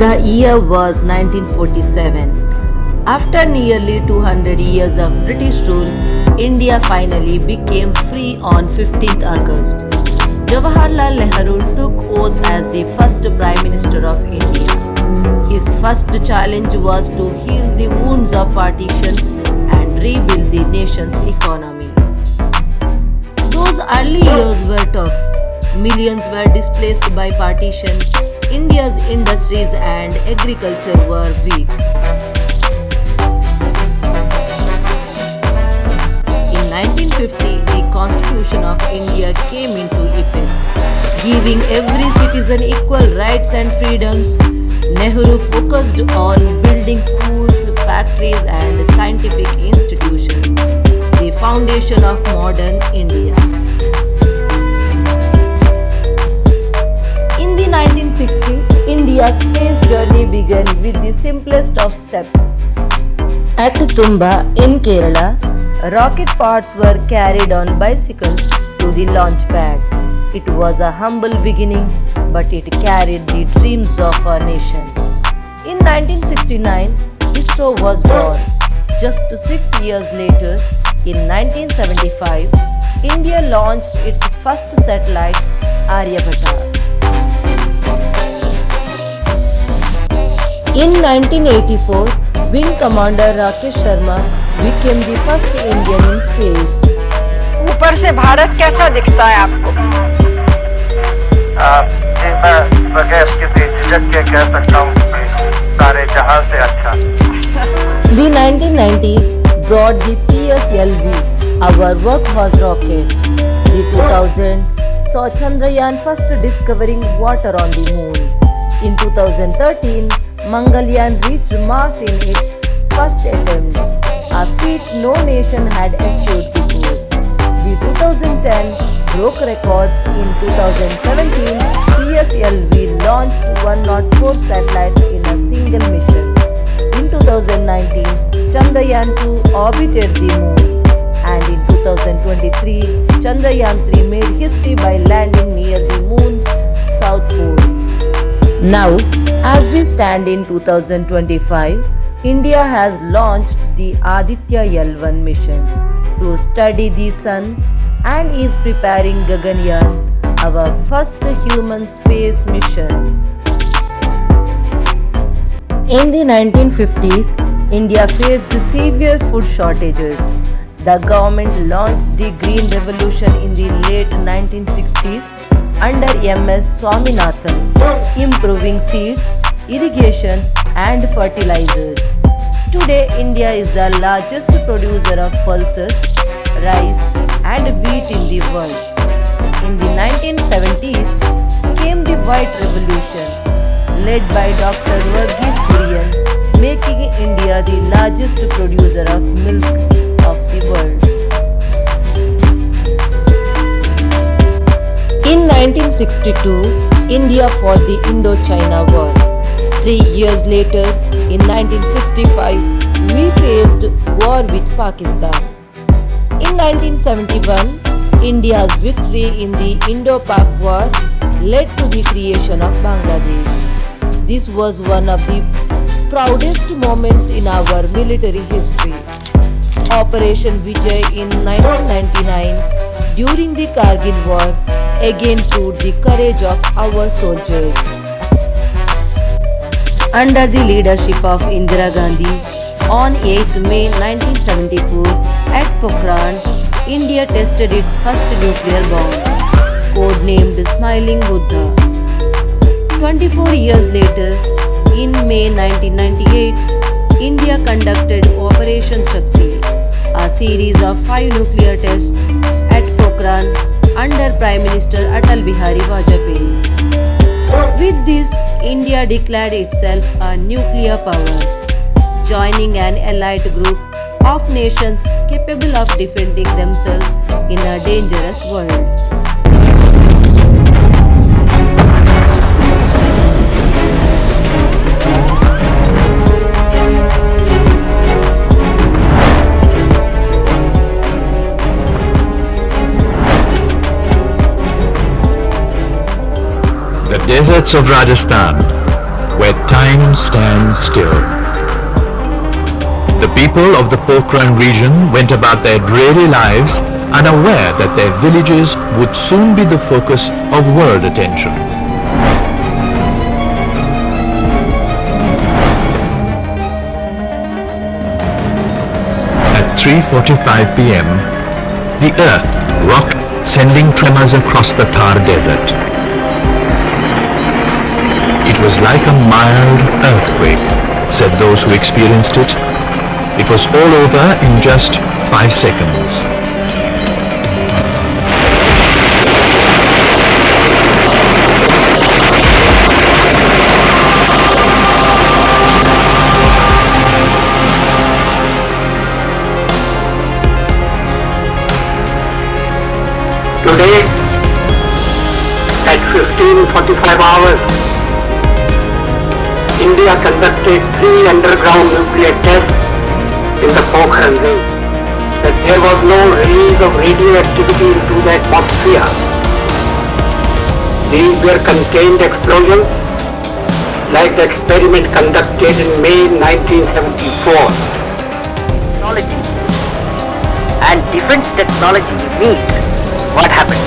The year was 1947. After nearly 200 years of British rule, India finally became free on 15th August. Jawaharlal Nehru took oath as the first Prime Minister of India. His first challenge was to heal the wounds of partition and rebuild the nation's economy. Those early years were tough. Millions were displaced by partition. India's industries and agriculture were weak. In 1950, the Constitution of India came into effect, giving every citizen equal rights and freedoms. Nehru focused on building schools, factories, and scientific institutions, the foundation of modern India. In the 1960s, India's space journey began with the simplest of steps. At Tumba in Kerala, rocket parts were carried on bicycles to the launch pad. It was a humble beginning, but it carried the dreams of our nation. In 1969, ISRO was born. Just 6 years later, in 1975, India launched its first satellite, Aryabhata. In 1984, Wing Commander Rakesh Sharma became the first Indian in space. ऊपर से भारत कैसा दिखता है आपको? जी मैं बगैर किसी झिझक के कह सकता हूँ कि सारे जहां से अच्छा। The 1990s brought the PSLV. Our work was rocket. The 2000 saw Chandrayaan first discovering water on the moon. In 2013, Mangalyaan reached Mars in its first attempt, a feat no nation had achieved before. The 2010 broke records. In 2017, PSLV launched 104 satellites in a single mission. In 2019, Chandrayaan-2 orbited the moon. And in 2023, Chandrayaan-3 made history by landing near the moon's south pole. Now, as we stand in 2025, India has launched the Aditya L1 mission to study the sun and is preparing Gaganyaan, our first human space mission. In the 1950s, India faced severe food shortages. The government launched the Green Revolution in the late 1960s under MS Swaminathan, improving seeds, irrigation and fertilizers. Today, India is the largest producer of pulses, rice and wheat in the world. In the 1970s came the White Revolution, led by Dr. Verghese Kurian, making India the largest producer of milk of the world. In 1962, India fought the Indo-China War. 3 years later, in 1965, we faced war with Pakistan. In 1971, India's victory in the Indo-Pak War led to the creation of Bangladesh. This was one of the proudest moments in our military history. Operation Vijay in 1999 during the Kargil War again proved the courage of our soldiers. Under the leadership of Indira Gandhi, on 8th May 1974 at Pokhran, India tested its first nuclear bomb, codenamed Smiling Buddha. 24 years later, in May 1998, India conducted Operation Shakti, a series of 5 nuclear tests at Pokhran under Prime Minister Atal Bihari Vajpayee. With this, India declared itself a nuclear power, joining an allied group of nations capable of defending themselves in a dangerous world. The deserts of Rajasthan, where time stands still. The people of the Pokhran region went about their dreary lives unaware that their villages would soon be the focus of world attention. At 3:45 p.m., the earth rocked, sending tremors across the Thar desert. It was like a mild earthquake, said those who experienced it. It was all over in just 5 seconds. Today, at 15:45 hours, India conducted 3 underground nuclear tests in the Pokhran range. That there was no release of radioactivity into the atmosphere. These were contained explosions like the experiment conducted in May 1974. Technology and defense technology meet, what happens?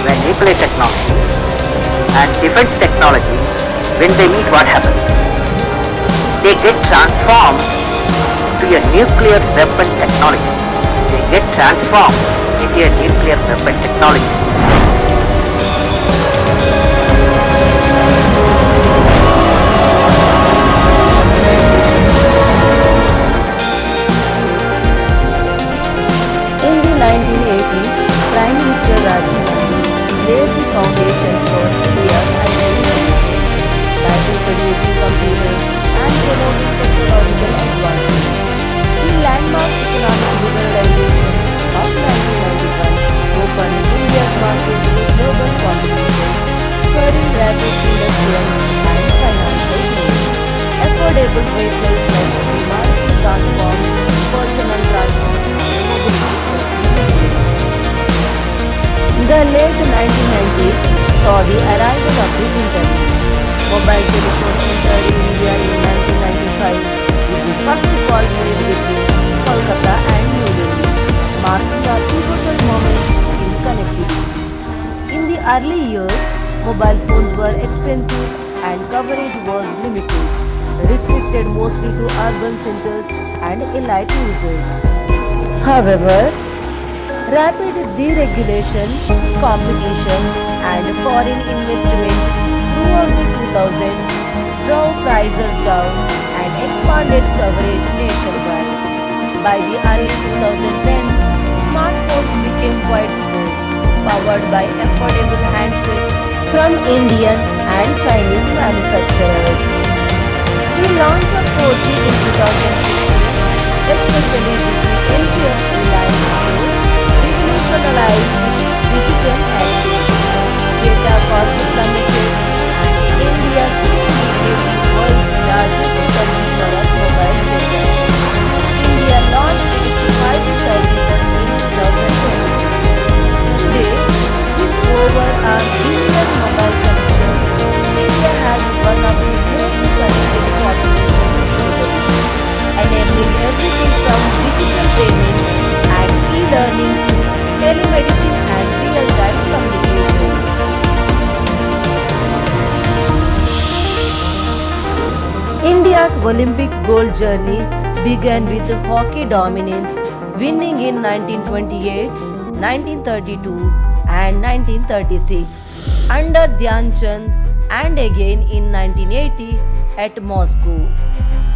When nuclear technology and defense technology, when they meet, what happens? They get transformed to a nuclear weapon technology. They get transformed into a nuclear weapon technology. In the 1980s, Prime Minister Rajiv Gandhi laid the foundation for India's identity by introducing computers and promoting technological advancements. The landmark economic liberalization of 1991 opened India's market to global competition, spurring rapid industrial and financial growth. Affordable vehicles like the Maruti transformed personal transport and mobility facilities. The late 1990s saw the arrival of the internet. Mobile telephone entered India in 1995 with the first call made between Kolkata and New Delhi, marking a pivotal moment in connectivity. In the early years, mobile phones were expensive and coverage was limited, restricted mostly to urban centers and elite users. However, rapid deregulation, competition and foreign investment throughout the 2000s drove prices down and expanded coverage nationwide. By the early 2010s, smartphones became widespread, powered by affordable handsets from Indian and Chinese manufacturers. The launch of 4G in 2016, especially with the LTE line, revolutionized digital access. Data got plummeted and India soon became the world's largest consumer of mobile data. India launched its 5G services in 2020. Today, with over a billion mobile connections, India has one of the most connected populations globally, enabling everything from digital payments and e-learning to telemedicine and real-time communication. India's Olympic gold journey began with hockey dominance, winning in 1928, 1932 and 1936 under Dhyan Chand and again in 1980 at Moscow.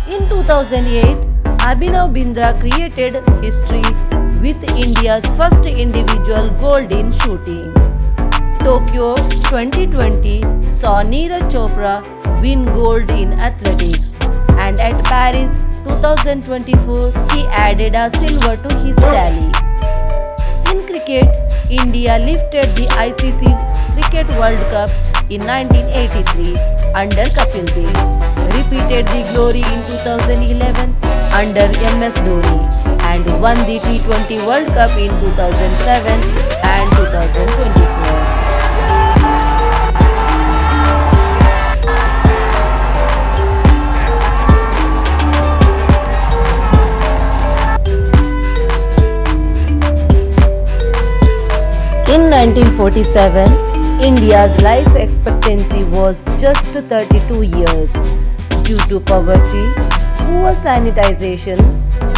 In 2008, Abhinav Bindra created history with India's first individual gold in shooting. Tokyo 2020 saw Neeraj Chopra win gold in athletics, and at Paris 2024 he added a silver to his tally. In cricket, India lifted the ICC Cricket World Cup in 1983 under Kapil Dev, repeated the glory in 2011 under MS Dhoni, and won the T20 World Cup in 2007 and 2024. 1947, India's life expectancy was just 32 years due to poverty, poor sanitization,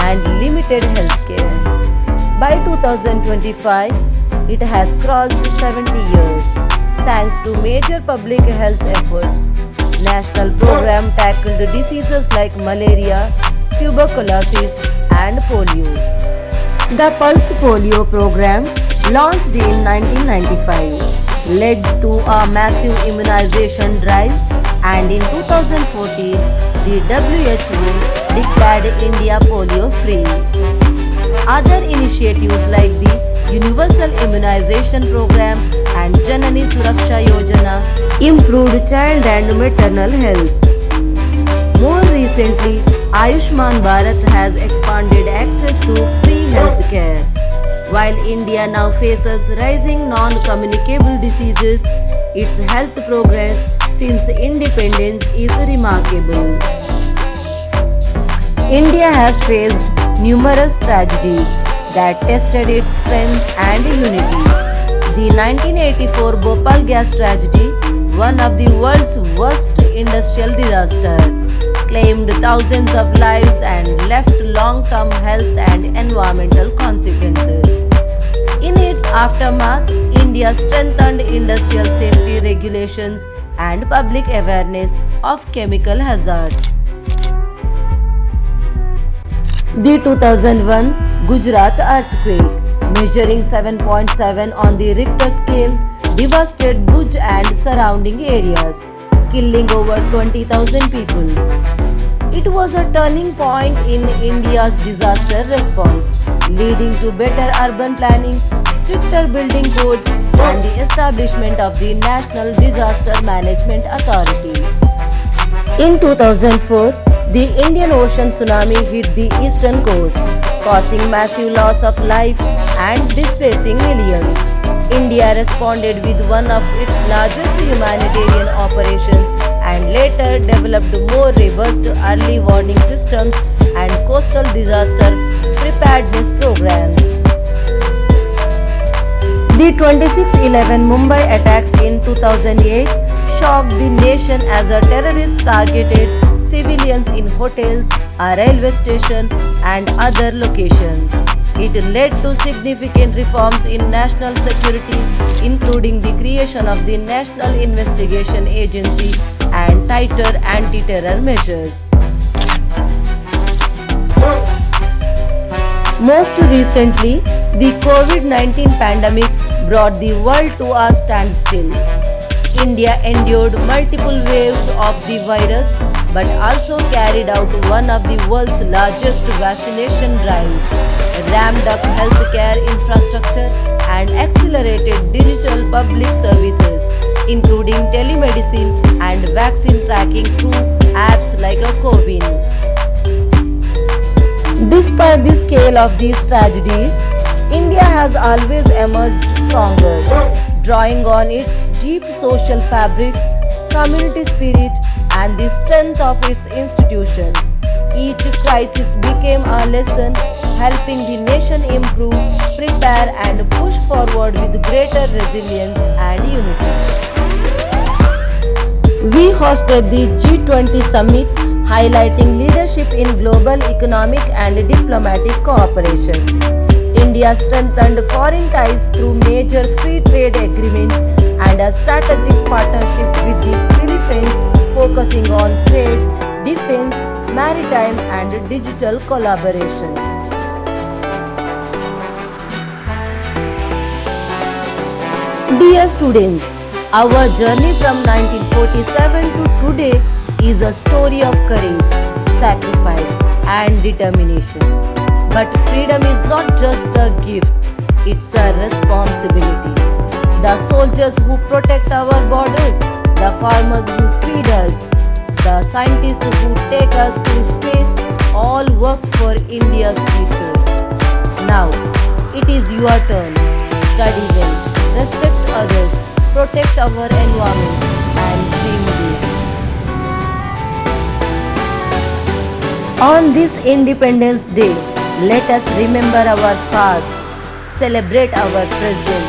and limited healthcare. By 2025, it has crossed 70 years thanks to major public health efforts. National program tackled diseases like malaria, tuberculosis, and polio. The Pulse Polio program, launched in 1995, led to a massive immunization drive, and in 2014, the WHO declared India polio free. Other initiatives like the Universal Immunization Program and Janani Suraksha Yojana improved child and maternal health. More recently, Ayushman Bharat has expanded access to free healthcare. While India now faces rising non-communicable diseases, its health progress since independence is remarkable. India has faced numerous tragedies that tested its strength and unity. The 1984 Bhopal gas tragedy, one of the world's worst industrial disasters, claimed thousands of lives and left long-term health and environmental consequences. In its aftermath, India strengthened industrial safety regulations and public awareness of chemical hazards. The 2001 Gujarat earthquake, measuring 7.7 on the Richter scale, devastated Bhuj and surrounding areas, killing over 20,000 people. It was a turning point in India's disaster response, leading to better urban planning, stricter building codes, and the establishment of the National Disaster Management Authority. In 2004, the Indian Ocean tsunami hit the eastern coast, causing massive loss of life and displacing millions. India responded with one of its largest humanitarian operations and later developed more robust early warning systems and coastal disaster preparedness programs. The 26/11 Mumbai attacks in 2008 shocked the nation as a terrorist targeted civilians in hotels, a railway station, and other locations. It led to significant reforms in national security, including the creation of the National Investigation Agency and tighter anti-terror measures. Most recently, the COVID-19 pandemic brought the world to a standstill. India endured multiple waves of the virus but also carried out one of the world's largest vaccination drives, ramped up healthcare infrastructure, and accelerated digital public services, including telemedicine and vaccine tracking through apps like CoWIN. Despite the scale of these tragedies, India has always emerged stronger, drawing on its deep social fabric, community spirit, and the strength of its institutions. Each crisis became a lesson, helping the nation improve, prepare, and push forward with greater resilience and unity. We hosted the G20 summit, highlighting leadership in global economic and diplomatic cooperation. India strengthened foreign ties through major free trade agreements and a strategic partnership with the Philippines, focusing on trade, defense, maritime, and digital collaboration. Dear students, our journey from 1947 to today is a story of courage, sacrifice, and determination. But freedom is not just a gift, it's a responsibility. The soldiers who protect our borders, the farmers who feed us, the scientists who take us to space, all work for India's future. Now, it is your turn. Study well, respect others, protect our environment, and dream big. On this Independence Day, let us remember our past, celebrate our present,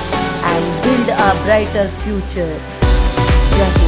and build a brighter future. Jai Hind.